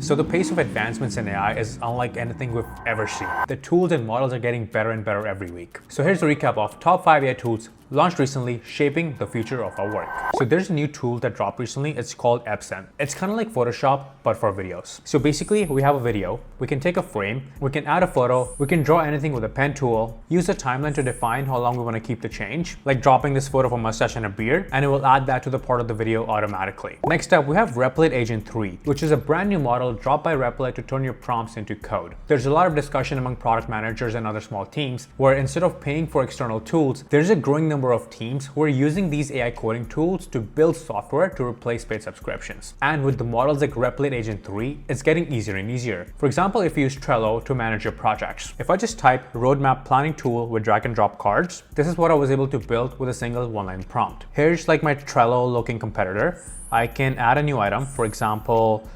So the pace of advancements in AI is unlike anything we've ever seen. The tools and models are getting better and better every week. So here's a recap of top 5 AI tools launched recently, shaping the future of our work. So there's a new tool that dropped recently. It's called Ebsynth. It's kind of like Photoshop, but for videos. So basically, we have a video. We can take a frame. We can add a photo. We can draw anything with a pen tool. Use a timeline to define how long we want to keep the change, like dropping this photo of a mustache and a beard, and it will add that to the part of the video automatically. Next up, we have Replit Agent 3, which is a brand new model dropped by Replit to turn your prompts into code. There's a lot of discussion among product managers and other small teams where instead of paying for external tools, there's a growing number of teams who are using these AI coding tools to build software to replace paid subscriptions. And with the models like Replit Agent 3, it's getting easier and easier. For example, if you use Trello to manage your projects. If I just type roadmap planning tool with drag and drop cards, this is what I was able to build with a single one-line prompt. Here's like my Trello looking competitor. I can add a new item, for example,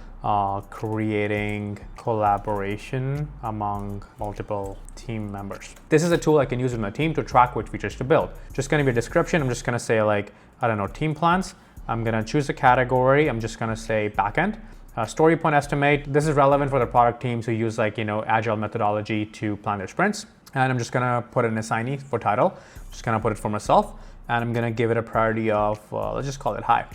creating collaboration among multiple team members. This is a tool I can use with my team to track which features to build. Just gonna be a description. I'm just gonna say like, I don't know, team plans. I'm gonna choose a category. I'm just gonna say backend. Story point estimate. This is relevant for the product teams who use like, agile methodology to plan their sprints. And I'm just gonna put an assignee for title. Just gonna put it for myself. And I'm gonna give it a priority of, let's just call it high.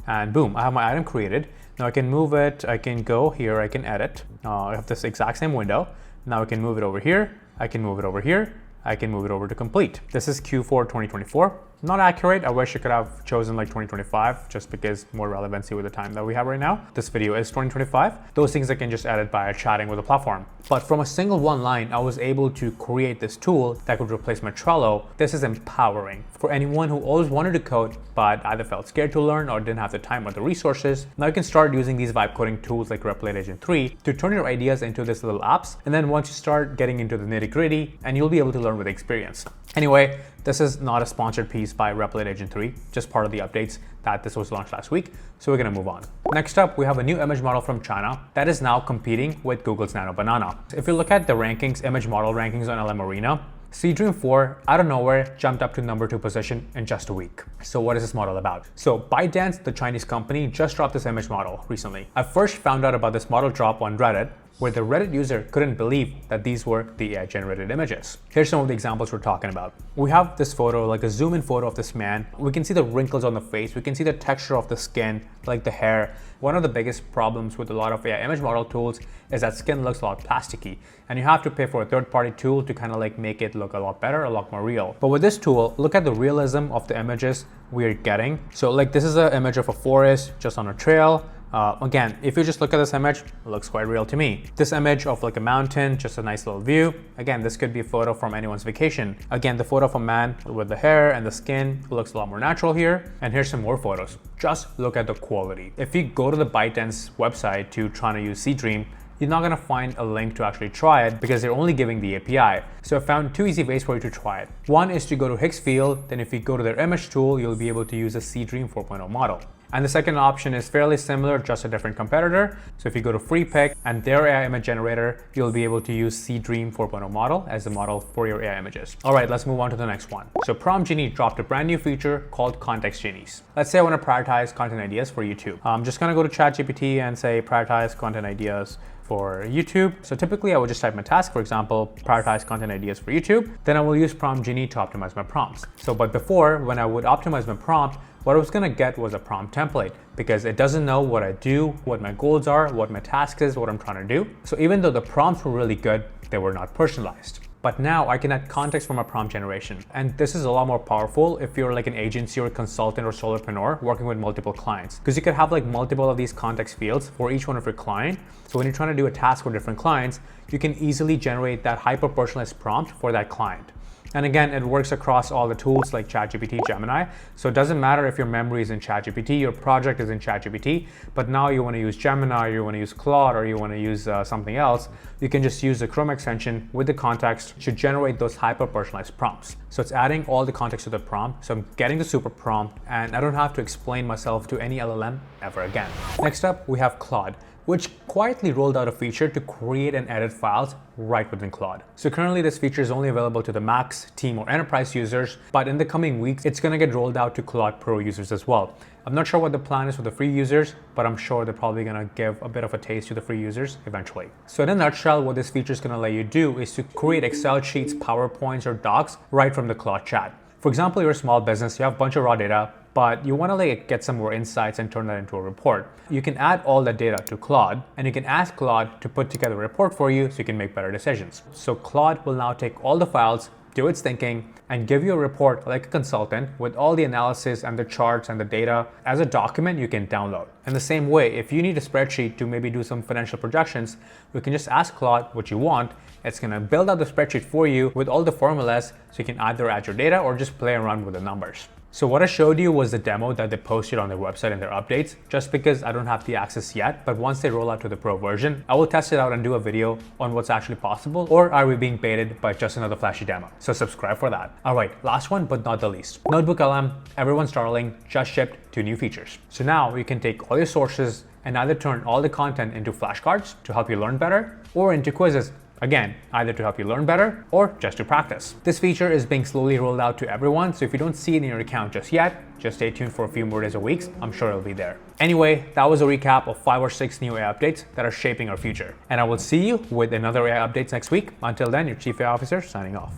And boom, I have my item created. Now I can move it, I can go here, I can edit. I have this exact same window. Now I can move it over here, I can move it over here, I can move it over to complete. This is Q4 2024. Not accurate. I wish I could have chosen like 2025 just because more relevancy with the time that we have right now. This video is 2025. Those things I can just edit by chatting with the platform. But from a single one line, I was able to create this tool that could replace my Trello. This is empowering for anyone who always wanted to code, but either felt scared to learn or didn't have the time or the resources. Now you can start using these vibe coding tools like Replit Agent 3 to turn your ideas into these little apps. And then once you start getting into the nitty gritty, and you'll be able to learn with experience. Anyway, this is not a sponsored piece by Replit Agent 3, just part of the updates that this was launched last week. So we're gonna move on. Next up, we have a new image model from China that is now competing with Google's Nano Banana. If you look at the rankings, image model rankings on LM Arena, Seemdream 4 out of nowhere jumped up to number 2 position in just a week. So what is this model about? So ByteDance, the Chinese company, just dropped this image model recently. I first found out about this model drop on Reddit, where the Reddit user couldn't believe that these were the AI generated images. Here's some of the examples we're talking about. We have this photo, like a zoom in photo of this man. We can see the wrinkles on the face. We can see the texture of the skin, like the hair. One of the biggest problems with a lot of AI image model tools is that skin looks a lot plasticky, and you have to pay for a third-party tool to kind of like make it look a lot better, a lot more real. But with this tool, look at the realism of the images we're getting. So like this is an image of a forest just on a trail. Again, if you just look at this image, it looks quite real to me. This image of like a mountain, just a nice little view. Again, this could be a photo from anyone's vacation. Again, the photo of a man with the hair and the skin looks a lot more natural here. And here's some more photos. Just look at the quality. If you go to the ByteDance website to try to use Seemdream, you're not gonna find a link to actually try it because they're only giving the API. So I found 2 easy ways for you to try it. One is to go to Higgsfield, then if you go to their image tool, you'll be able to use a Seemdream 4.0 model. And the second option is fairly similar, just a different competitor. So if you go to FreePic and their AI image generator, you'll be able to use Seemdream 4.0 model as the model for your AI images. All right, let's move on to the next one. So Prompt Genie dropped a brand new feature called Context Genies. Let's say I want to prioritize content ideas for YouTube. I'm just gonna go to ChatGPT and say prioritize content ideas for YouTube. So typically I would just type my task, for example, prioritize content ideas for YouTube. Then I will use Prompt Genie to optimize my prompts. So, but before, when I would optimize my prompt, what I was gonna get was a prompt template because it doesn't know what I do, what my goals are, what my task is, what I'm trying to do. So even though the prompts were really good, they were not personalized. But now I can add context from my prompt generation. And this is a lot more powerful if you're like an agency or a consultant or solopreneur working with multiple clients. Because you could have like multiple of these context fields for each one of your client. So when you're trying to do a task for different clients, you can easily generate that hyper-personalized prompt for that client. And again, it works across all the tools like ChatGPT, Gemini. So it doesn't matter if your memory is in ChatGPT, your project is in ChatGPT, but now you want to use Gemini, you want to use Claude, or you want to use something else, you can just use the Chrome extension with the context to generate those hyper-personalized prompts. So it's adding all the context to the prompt. So I'm getting the super prompt and I don't have to explain myself to any LLM ever again. Next up, we have Claude. which quietly rolled out a feature to create and edit files right within Claude. So currently this feature is only available to the Max, Team, or Enterprise users, but in the coming weeks, it's going to get rolled out to Claude Pro users as well. I'm not sure what the plan is for the free users, but I'm sure they're probably going to give a bit of a taste to the free users eventually. So in a nutshell, what this feature is going to let you do is to create Excel sheets, PowerPoints, or docs right from the Claude chat. For example, you're a small business, you have a bunch of raw data, but you want to get some more insights and turn that into a report. You can add all that data to Claude, and you can ask Claude to put together a report for you so you can make better decisions. So Claude will now take all the files, do its thinking, and give you a report like a consultant with all the analysis and the charts and the data as a document you can download. In the same way, if you need a spreadsheet to maybe do some financial projections, we can just ask Claude what you want. It's going to build out the spreadsheet for you with all the formulas so you can either add your data or just play around with the numbers. So what I showed you was the demo that they posted on their website and their updates, just because I don't have the access yet, but once they roll out to the pro version, I will test it out and do a video on what's actually possible, or are we being baited by just another flashy demo? So subscribe for that. All right, last one, but not the least. Notebook LM, everyone's darling, just shipped 2 new features. So now you can take all your sources and either turn all the content into flashcards to help you learn better, or into quizzes. Again, either to help you learn better or just to practice. This feature is being slowly rolled out to everyone, so if you don't see it in your account just yet, just stay tuned for a few more days or weeks. I'm sure it'll be there. Anyway, that was a recap of 5 or 6 new AI updates that are shaping our future. And I will see you with another AI updates next week. Until then, your Chief AI Officer signing off.